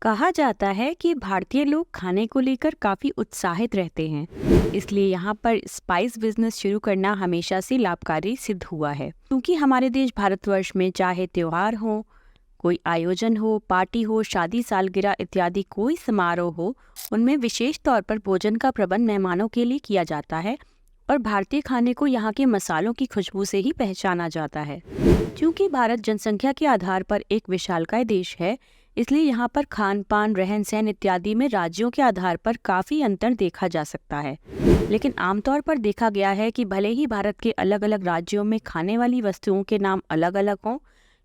कहा जाता है कि भारतीय लोग खाने को लेकर काफ़ी उत्साहित रहते हैं। इसलिए यहाँ पर स्पाइस बिजनेस शुरू करना हमेशा से लाभकारी सिद्ध हुआ है, क्योंकि हमारे देश भारतवर्ष में चाहे त्योहार हो, कोई आयोजन हो, पार्टी हो, शादी सालगिरह इत्यादि कोई समारोह हो, उनमें विशेष तौर पर भोजन का प्रबंध मेहमानों के लिए किया जाता है और भारतीय खाने को यहाँ के मसालों की खुशबू से ही पहचाना जाता है। क्योंकि भारत जनसंख्या के आधार पर एक विशालकाय देश है, इसलिए यहाँ पर खान पान, रहन सहन इत्यादि में राज्यों के आधार पर काफ़ी अंतर देखा जा सकता है। लेकिन आमतौर पर देखा गया है कि भले ही भारत के अलग अलग राज्यों में खाने वाली वस्तुओं के नाम अलग अलग हों,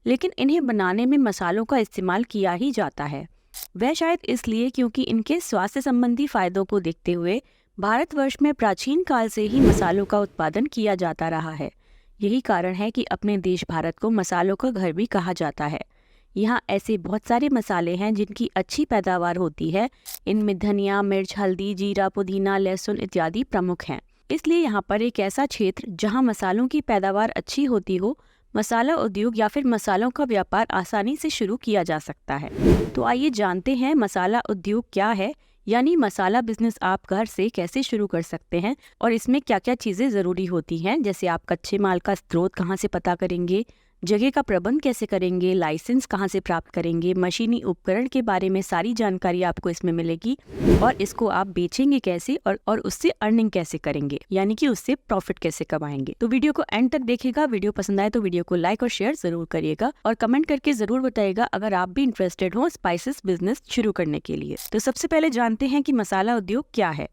लेकिन इन्हें बनाने में मसालों का इस्तेमाल किया ही जाता है। वह शायद इसलिए क्योंकि इनके स्वास्थ्य संबंधी फायदों को देखते हुए भारतवर्ष में प्राचीन काल से ही मसालों का उत्पादन किया जाता रहा है। यही कारण है कि अपने देश भारत को मसालों का घर भी कहा जाता है। यहाँ ऐसे बहुत सारे मसाले हैं जिनकी अच्छी पैदावार होती है। इनमें धनिया, मिर्च, हल्दी, जीरा, पुदीना, लहसुन इत्यादि प्रमुख हैं। इसलिए यहाँ पर एक ऐसा क्षेत्र जहाँ मसालों की पैदावार अच्छी होती हो, मसाला उद्योग या फिर मसालों का व्यापार आसानी से शुरू किया जा सकता है। तो आइए जानते हैं मसाला उद्योग क्या है, यानी मसाला बिजनेस आप घर से कैसे शुरू कर सकते हैं और इसमें क्या क्या चीज़ें ज़रूरी होती हैं। जैसे आप कच्चे माल का स्रोत कहाँ से पता करेंगे, जगह का प्रबंध कैसे करेंगे, लाइसेंस कहाँ से प्राप्त करेंगे, मशीनी उपकरण के बारे में सारी जानकारी आपको इसमें मिलेगी और इसको आप बेचेंगे कैसे और उससे अर्निंग कैसे करेंगे, यानी कि उससे प्रॉफिट कैसे कमाएंगे। तो वीडियो को एंड तक देखिएगा। वीडियो पसंद आए तो वीडियो को लाइक और शेयर जरूर करिएगा और कमेंट करके जरूर बताइएगा अगर आप भी इंटरेस्टेड हो स्पाइसेस बिजनेस शुरू करने के लिए। तो सबसे पहले जानते हैं कि मसाला उद्योग क्या है।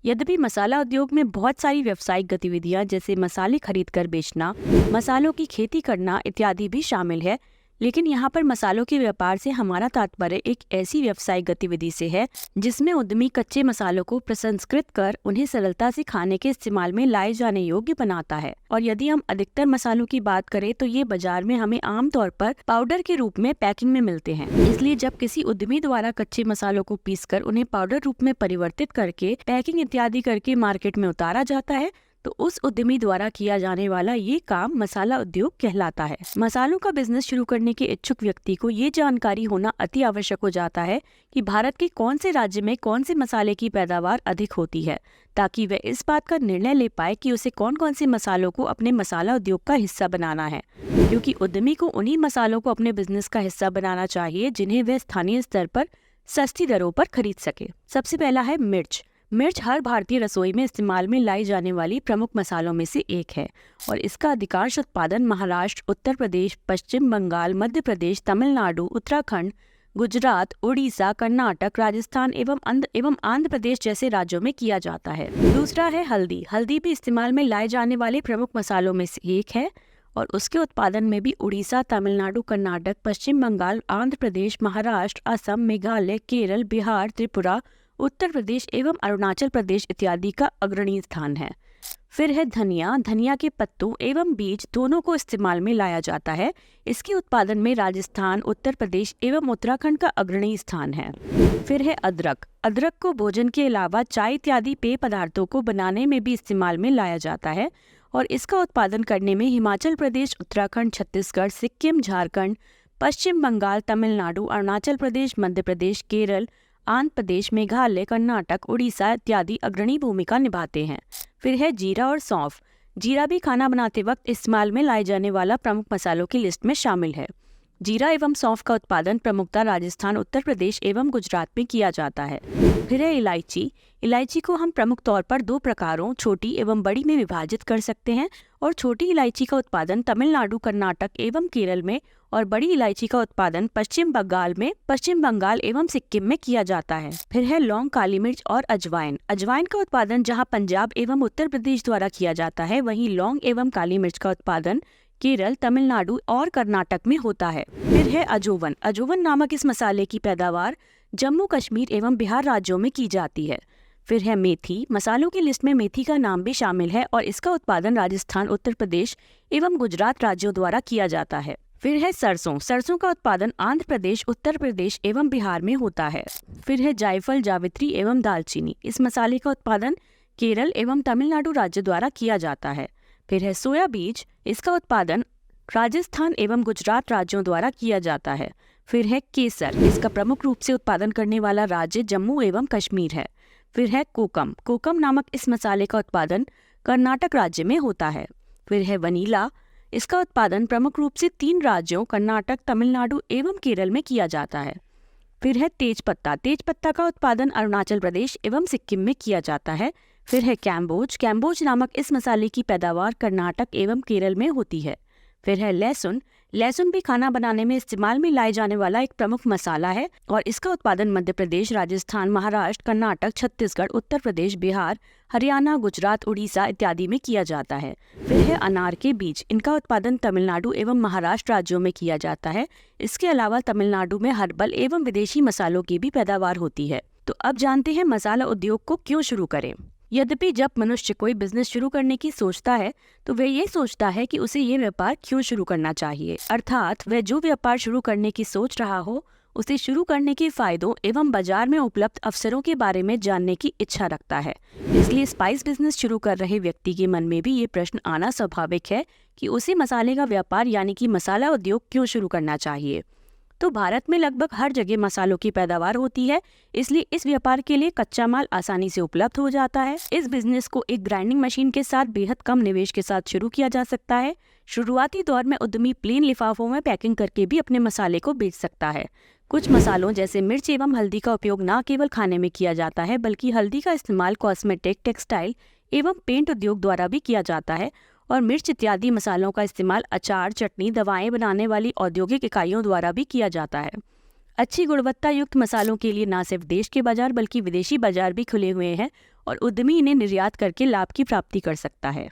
यद्यपि मसाला उद्योग में बहुत सारी व्यावसायिक गतिविधियां जैसे मसाले खरीद कर बेचना, मसालों की खेती करना इत्यादि भी शामिल है, लेकिन यहाँ पर मसालों के व्यापार से हमारा तात्पर्य एक ऐसी व्यावसायिक गतिविधि से है जिसमें उद्यमी कच्चे मसालों को प्रसंस्कृत कर उन्हें सरलता से खाने के इस्तेमाल में लाए जाने योग्य बनाता है। और यदि हम अधिकतर मसालों की बात करें तो ये बाजार में हमें आमतौर पर पाउडर के रूप में पैकिंग में मिलते हैं। इसलिए जब किसी उद्यमी द्वारा कच्चे मसालों को पीसकर उन्हें पाउडर रूप में परिवर्तित करके पैकिंग इत्यादि करके मार्केट में उतारा जाता है, तो उस उद्यमी द्वारा किया जाने वाला ये काम मसाला उद्योग कहलाता है। मसालों का बिजनेस शुरू करने के इच्छुक व्यक्ति को ये जानकारी होना अति आवश्यक हो जाता है कि भारत के कौन से राज्य में कौन से मसाले की पैदावार अधिक होती है, ताकि वह इस बात का निर्णय ले पाए कि उसे कौन कौन से मसालों को अपने मसाला उद्योग का हिस्सा बनाना है। क्योंकि उद्यमी को उन्हीं मसालों को अपने बिजनेस का हिस्सा बनाना चाहिए जिन्हें वह स्थानीय स्तर पर सस्ती दरों पर खरीद सके। सबसे पहला है मिर्च। मिर्च हर भारतीय रसोई में इस्तेमाल में लाई जाने वाली प्रमुख मसालों में से एक है और इसका अधिकांश उत्पादन महाराष्ट्र, उत्तर प्रदेश, पश्चिम बंगाल, मध्य प्रदेश, तमिलनाडु, उत्तराखंड, गुजरात, उड़ीसा, कर्नाटक, राजस्थान एवं आंध्र प्रदेश जैसे राज्यों में किया जाता है। दूसरा है हल्दी। हल्दी भी इस्तेमाल में लाए जाने वाले प्रमुख मसालों में से एक है और उसके उत्पादन में भी उड़ीसा, तमिलनाडु, कर्नाटक, पश्चिम बंगाल, आंध्र प्रदेश, महाराष्ट्र, असम, मेघालय, केरल, बिहार, त्रिपुरा, उत्तर प्रदेश एवं अरुणाचल प्रदेश इत्यादि का अग्रणी स्थान है। फिर है धनिया। धनिया के पत्तों एवं बीज दोनों को इस्तेमाल में लाया जाता है। इसके उत्पादन में राजस्थान, उत्तर प्रदेश एवं उत्तराखंड का अग्रणी स्थान है। फिर है अदरक। अदरक को भोजन के अलावा चाय इत्यादि पेय पदार्थों को बनाने में भी इस्तेमाल में लाया जाता है और इसका उत्पादन करने में हिमाचल प्रदेश, उत्तराखंड, छत्तीसगढ़, सिक्किम, झारखंड, पश्चिम बंगाल, तमिलनाडु, अरुणाचल प्रदेश, मध्य प्रदेश, केरल, आंध्र प्रदेश, मेघालय, कर्नाटक, उड़ीसा इत्यादि अग्रणी भूमिका निभाते हैं। फिर है जीरा और सौंफ। जीरा भी खाना बनाते वक्त इस्तेमाल में लाए जाने वाला प्रमुख मसालों की लिस्ट में शामिल है। जीरा एवं सौंफ का उत्पादन प्रमुखतः राजस्थान, उत्तर प्रदेश एवं गुजरात में किया जाता है। फिर है इलायची। इलायची को हम प्रमुख तौर पर दो प्रकारों, छोटी एवं बड़ी में विभाजित कर सकते हैं और छोटी इलायची का उत्पादन तमिलनाडु, कर्नाटक एवं केरल में और बड़ी इलायची का उत्पादन पश्चिम बंगाल एवं सिक्किम में किया जाता है। फिर है लौंग, काली मिर्च और अजवाइन। अजवाइन का उत्पादन जहां पंजाब एवं उत्तर प्रदेश द्वारा किया जाता है, वहीं लौंग एवं काली मिर्च का उत्पादन केरल, तमिलनाडु और कर्नाटक में होता है। फिर है अजोवन। अजोवन नामक इस मसाले की पैदावार जम्मू कश्मीर एवं बिहार राज्यों में की जाती है। फिर है मेथी। मसालों की लिस्ट में मेथी का नाम भी शामिल है और इसका उत्पादन राजस्थान, उत्तर प्रदेश एवं गुजरात राज्यों द्वारा किया जाता है। फिर है सरसों। सरसों का उत्पादन आंध्र प्रदेश, उत्तर प्रदेश एवं बिहार में होता है। फिर है जायफल, जावित्री एवं दालचीनी। इस मसाले का उत्पादन केरल एवं तमिलनाडु राज्य द्वारा किया जाता है। फिर है सोया बीज। इसका उत्पादन राजस्थान एवं गुजरात राज्यों द्वारा किया जाता है। फिर है केसर, इसका प्रमुख रूप से उत्पादन करने वाला राज्य जम्मू एवं कश्मीर है। फिर है कोकम, कोकम नामक इस मसाले का उत्पादन कर्नाटक राज्य में होता है। फिर है वनीला, इसका उत्पादन प्रमुख रूप से 3 राज्यों कर्नाटक, तमिलनाडु एवं केरल में किया जाता है। फिर है तेजपत्ता, तेजपत्ता का उत्पादन अरुणाचल प्रदेश एवं सिक्किम में किया जाता है। फिर है कैम्बोज, कैम्बोज नामक इस मसाले की पैदावार कर्नाटक एवं केरल में होती है। फिर है लहसुन, लहसुन भी खाना बनाने में इस्तेमाल में लाए जाने वाला एक प्रमुख मसाला है और इसका उत्पादन मध्य प्रदेश, राजस्थान, महाराष्ट्र, कर्नाटक, छत्तीसगढ़, उत्तर प्रदेश, बिहार, हरियाणा, गुजरात, उड़ीसा इत्यादि में किया जाता है। फिर है अनार के बीज, इनका उत्पादन तमिलनाडु एवं महाराष्ट्र राज्यों में किया जाता है। इसके अलावा तमिलनाडु में हर्बल एवं विदेशी मसालों की भी पैदावार होती है। तो अब जानते हैं मसाला उद्योग को क्यों शुरू करें। यद्यपि जब मनुष्य कोई बिजनेस शुरू करने की सोचता है तो वह ये सोचता है कि उसे ये व्यापार क्यों शुरू करना चाहिए, अर्थात वह जो व्यापार शुरू करने की सोच रहा हो उसे शुरू करने के फायदों एवं बाजार में उपलब्ध अवसरों के बारे में जानने की इच्छा रखता है। इसलिए स्पाइस बिजनेस शुरू कर रहे व्यक्ति के मन में भी ये प्रश्न आना स्वाभाविक है कि उसे मसाले का व्यापार यानी कि मसाला उद्योग क्यों शुरू करना चाहिए। तो भारत में लगभग हर जगह मसालों की पैदावार होती है, इसलिए इस व्यापार के लिए कच्चा माल आसानी से उपलब्ध हो जाता है। इस बिजनेस को एक ग्राइंडिंग मशीन के साथ बेहद कम निवेश के साथ शुरू किया जा सकता है। शुरुआती दौर में उद्यमी प्लेन लिफाफों में पैकिंग करके भी अपने मसाले को बेच सकता है। कुछ मसालों जैसे मिर्च एवं हल्दी का उपयोग न केवल खाने में किया जाता है बल्कि हल्दी का इस्तेमाल कॉस्मेटिक, टेक्सटाइल एवं पेंट उद्योग द्वारा भी किया जाता है और मिर्च इत्यादि मसालों का इस्तेमाल अचार, चटनी, दवाएं बनाने वाली औद्योगिक इकाइयों द्वारा भी किया जाता है। अच्छी गुणवत्ता युक्त मसालों के लिए न सिर्फ देश के बाजार बल्कि विदेशी बाजार भी खुले हुए हैं और उद्यमी इन्हें निर्यात करके लाभ की प्राप्ति कर सकता है।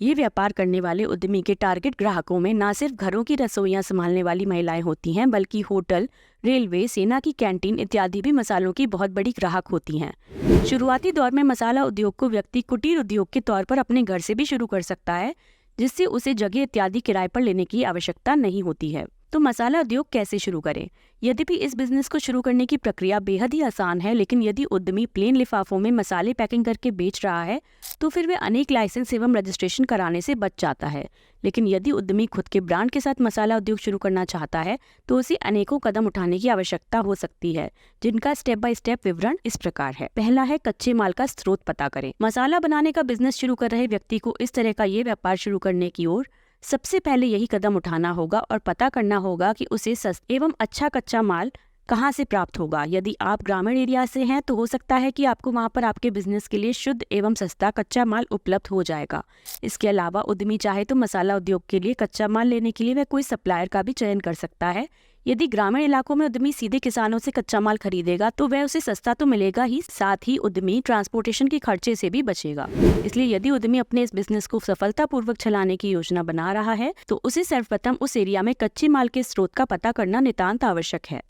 ये व्यापार करने वाले उद्यमी के टारगेट ग्राहकों में न सिर्फ घरों की रसोइयां संभालने वाली महिलाएं होती हैं बल्कि होटल, रेलवे, सेना की कैंटीन इत्यादि भी मसालों की बहुत बड़ी ग्राहक होती हैं। शुरुआती दौर में मसाला उद्योग को व्यक्ति कुटीर उद्योग के तौर पर अपने घर से भी शुरू कर सकता है, जिससे उसे जगह इत्यादि किराए पर लेने की आवश्यकता नहीं होती है। तो मसाला उद्योग कैसे शुरू करें? यद्यपि इस बिजनेस को शुरू करने की प्रक्रिया बेहद ही आसान है, लेकिन यदि उद्यमी प्लेन लिफाफों में मसाले पैकिंग करके बेच रहा है तो फिर वह अनेक लाइसेंस एवं रजिस्ट्रेशन कराने से बच जाता है। लेकिन यदि उद्यमी खुद के ब्रांड के साथ मसाला उद्योग शुरू करना चाहता है तो उसे अनेकों कदम उठाने की आवश्यकता हो सकती है, जिनका स्टेप बाय स्टेप विवरण इस प्रकार है। पहला है कच्चे माल का स्रोत पता करें। मसाला बनाने का बिजनेस शुरू कर रहे व्यक्ति को इस तरह का ये व्यापार शुरू करने की ओर सबसे पहले यही कदम उठाना होगा और पता करना होगा कि उसे सस्ता एवं अच्छा कच्चा माल कहाँ से प्राप्त होगा। यदि आप ग्रामीण एरिया से हैं तो हो सकता है कि आपको वहाँ पर आपके बिजनेस के लिए शुद्ध एवं सस्ता कच्चा माल उपलब्ध हो जाएगा। इसके अलावा उद्यमी चाहे तो मसाला उद्योग के लिए कच्चा माल लेने के लिए वह कोई सप्लायर का भी चयन कर सकता है। यदि ग्रामीण इलाकों में उद्यमी सीधे किसानों से कच्चा माल खरीदेगा तो वह उसे सस्ता तो मिलेगा ही, साथ ही उद्यमी ट्रांसपोर्टेशन के खर्चे से भी बचेगा। इसलिए यदि उद्यमी अपने इस बिजनेस को सफलतापूर्वक चलाने की योजना बना रहा है तो उसे सर्वप्रथम उस एरिया में कच्चे माल के स्रोत का पता करना नितांत आवश्यक है।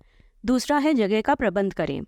दूसरा है जगह का प्रबंध करें।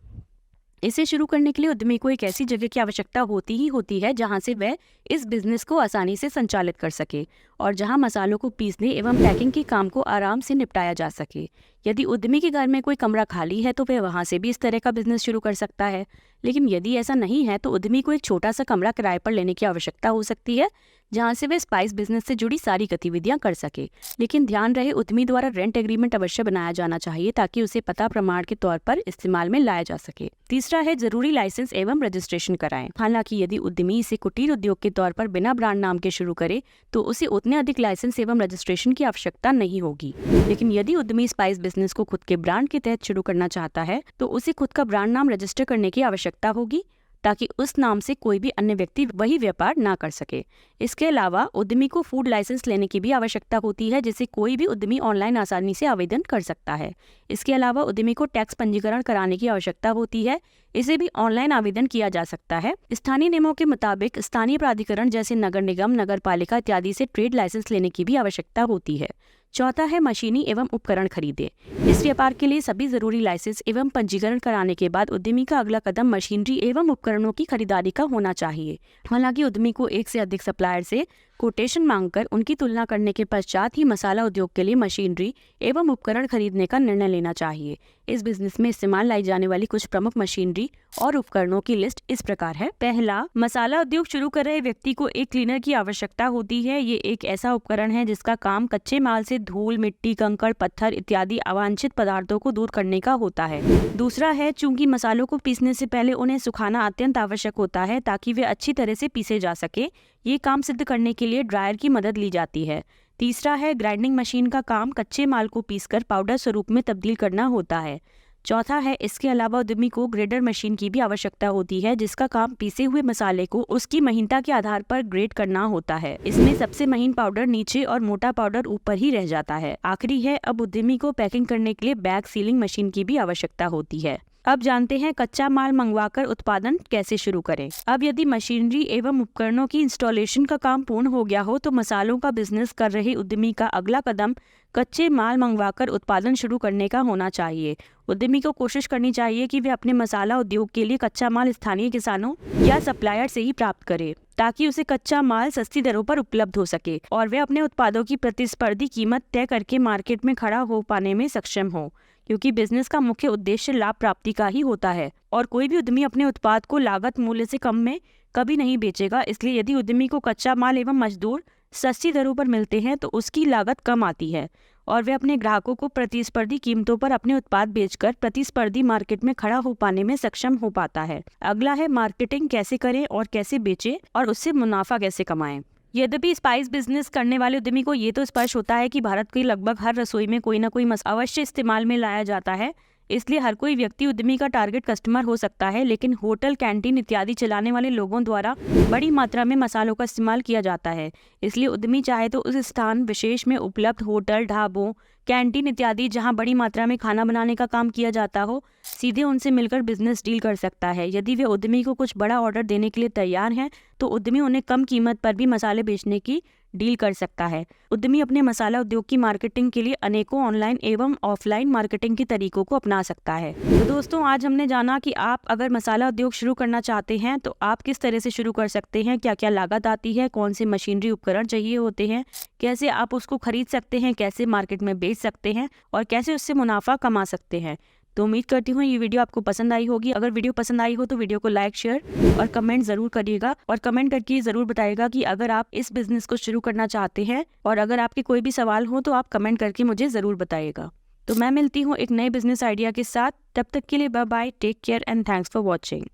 इसे शुरू करने के लिए उद्यमी को एक ऐसी जगह की आवश्यकता होती है जहां से वह इस बिजनेस को आसानी से संचालित कर सके और जहां मसालों को पीसने एवं पैकिंग के काम को आराम से निपटाया जा सके। यदि उद्यमी के घर में कोई कमरा खाली है तो वह वहां से भी इस तरह का बिजनेस शुरू कर सकता है। लेकिन यदि ऐसा नहीं है तो उद्यमी को एक छोटा सा कमरा किराए पर लेने की आवश्यकता हो सकती है जहां से वह स्पाइस बिजनेस से जुड़ी सारी गतिविधियां कर सके। लेकिन ध्यान रहे उद्यमी द्वारा रेंट एग्रीमेंट अवश्य बनाया जाना चाहिए ताकि उसे पता प्रमाण के तौर पर इस्तेमाल में लाया जा सके। तीसरा है जरूरी लाइसेंस एवं रजिस्ट्रेशन कराएं। हालांकि यदि उद्यमी इसे कुटीर उद्योग के तौर पर बिना ब्रांड नाम के शुरू करे तो उसे उतने अधिक लाइसेंस एवं रजिस्ट्रेशन की आवश्यकता नहीं होगी। लेकिन यदि उद्यमी स्पाइस बिजनेस को खुद के ब्रांड के तहत शुरू करना चाहता है तो उसे खुद का ब्रांड नाम रजिस्टर करने की आवश्यकता होगी ताकि उस नाम से कोई भी अन्य व्यक्ति वही व्यापार ना कर सके। इसके अलावा उद्यमी को फूड लाइसेंस लेने की भी आवश्यकता होती है, जिसे कोई भी उद्यमी ऑनलाइन आसानी से आवेदन कर सकता है। इसके अलावा उद्यमी को टैक्स पंजीकरण कराने की आवश्यकता होती है, इसे भी ऑनलाइन आवेदन किया जा सकता है। स्थानीय नियमों के मुताबिक स्थानीय प्राधिकरण जैसे नगर निगम, नगर पालिका इत्यादि से ट्रेड लाइसेंस लेने की भी आवश्यकता होती है। चौथा है मशीनी एवं उपकरण खरीदे। इस व्यापार के लिए सभी जरूरी लाइसेंस एवं पंजीकरण कराने के बाद उद्यमी का अगला कदम मशीनरी एवं उपकरणों की खरीदारी का होना चाहिए। हालांकि उद्यमी को एक से अधिक सप्लायर से कोटेशन मांगकर उनकी तुलना करने के पश्चात ही मसाला उद्योग के लिए मशीनरी एवं उपकरण खरीदने का निर्णय लेना चाहिए। इस बिजनेस में इस्तेमाल लाई जाने वाली कुछ प्रमुख मशीनरी और उपकरणों की लिस्ट इस प्रकार है। पहला, मसाला उद्योग शुरू कर रहे व्यक्ति को एक क्लीनर की आवश्यकता होती है। ये एक ऐसा उपकरण है जिसका काम कच्चे माल से धूल, मिट्टी, कंकड़, पत्थर इत्यादि अवांछित पदार्थों को दूर करने का होता है। दूसरा है, चूंकि मसालों को पीसने से पहले उन्हें सुखाना अत्यंत आवश्यक होता है ताकि वे अच्छी तरह से पीसे जा सके। ये काम सिद्ध करने के लिए ड्रायर की मदद ली जाती है। तीसरा है, ग्राइंडिंग मशीन का काम कच्चे माल को पीसकर पाउडर स्वरूप में तब्दील करना होता है। चौथा है, इसके अलावा उद्यमी को ग्रेडर मशीन की भी आवश्यकता होती है जिसका काम पीसे हुए मसाले को उसकी महीनता के आधार पर ग्रेड करना होता है। इसमें सबसे महीन पाउडर नीचे और मोटा पाउडर ऊपर ही रह जाता है। आखिरी है, अब उद्यमी को पैकिंग करने के लिए बैग सीलिंग मशीन की भी आवश्यकता होती है। अब जानते हैं कच्चा माल मंगवाकर उत्पादन कैसे शुरू करें। अब यदि मशीनरी एवं उपकरणों की इंस्टॉलेशन का काम पूर्ण हो गया हो तो मसालों का बिजनेस कर रहे उद्यमी का अगला कदम कच्चे माल मंगवाकर उत्पादन शुरू करने का होना चाहिए। उद्यमी को कोशिश करनी चाहिए कि वे अपने मसाला उद्योग के लिए कच्चा माल स्थानीय किसानों या सप्लायर से ही प्राप्त करे ताकि उसे कच्चा माल सस्ती दरों पर उपलब्ध हो सके और वे अपने उत्पादों की प्रतिस्पर्धी कीमत तय करके मार्केट में खड़ा हो पाने में सक्षम हो, क्योंकि बिजनेस का मुख्य उद्देश्य लाभ प्राप्ति का ही होता है और कोई भी उद्यमी अपने उत्पाद को लागत मूल्य से कम में कभी नहीं बेचेगा। इसलिए यदि उद्यमी को कच्चा माल एवं मजदूर सस्ती दरों पर मिलते हैं तो उसकी लागत कम आती है और वे अपने ग्राहकों को प्रतिस्पर्धी कीमतों पर अपने उत्पाद बेचकर प्रतिस्पर्धी मार्केट में खड़ा हो पाने में सक्षम हो पाता है। अगला है, मार्केटिंग कैसे करें और कैसे बेचें और उससे मुनाफा कैसे कमाएं। यद्यपि स्पाइस बिजनेस करने वाले उद्यमी को ये तो स्पष्ट होता है कि भारत की लगभग हर रसोई में कोई ना कोई मसाला अवश्य इस्तेमाल में लाया जाता है, इसलिए हर कोई व्यक्ति उद्यमी का टारगेट कस्टमर हो सकता है। लेकिन होटल, कैंटीन इत्यादि चलाने वाले लोगों द्वारा बड़ी मात्रा में मसालों का इस्तेमाल किया जाता है। इसलिए उद्यमी चाहे तो उस स्थान विशेष में उपलब्ध होटल, ढाबों, कैंटीन इत्यादि जहां बड़ी मात्रा में खाना बनाने का काम किया जाता हो, सीधे उनसे मिलकर बिजनेस डील कर सकता है। यदि वे उद्यमी को कुछ बड़ा ऑर्डर देने के लिए तैयार हैं तो उद्यमी उन्हें कम कीमत पर भी मसाले बेचने की डील कर सकता है। उद्यमी अपने मसाला उद्योग की मार्केटिंग के लिए अनेकों ऑनलाइन एवं ऑफलाइन मार्केटिंग के तरीकों को अपना सकता है। तो दोस्तों, आज हमने जाना कि आप अगर मसाला उद्योग शुरू करना चाहते हैं तो आप किस तरह से शुरू कर सकते हैं, क्या क्या लागत आती है, कौन से मशीनरी उपकरण चाहिए होते हैं, कैसे आप उसको खरीद सकते हैं, कैसे मार्केट में बेच सकते हैं और कैसे उससे मुनाफा कमा सकते हैं। तो उम्मीद करती हूँ ये वीडियो आपको पसंद आई होगी। अगर वीडियो पसंद आई हो तो वीडियो को लाइक, शेयर और कमेंट जरूर करिएगा और कमेंट करके जरूर बताइएगा कि अगर आप इस बिजनेस को शुरू करना चाहते हैं, और अगर आपके कोई भी सवाल हो तो आप कमेंट करके मुझे जरूर बताइएगा। तो मैं मिलती हूँ एक नए बिजनेस आइडिया के साथ। तब तक के लिए bye bye, take care and thanks for watching.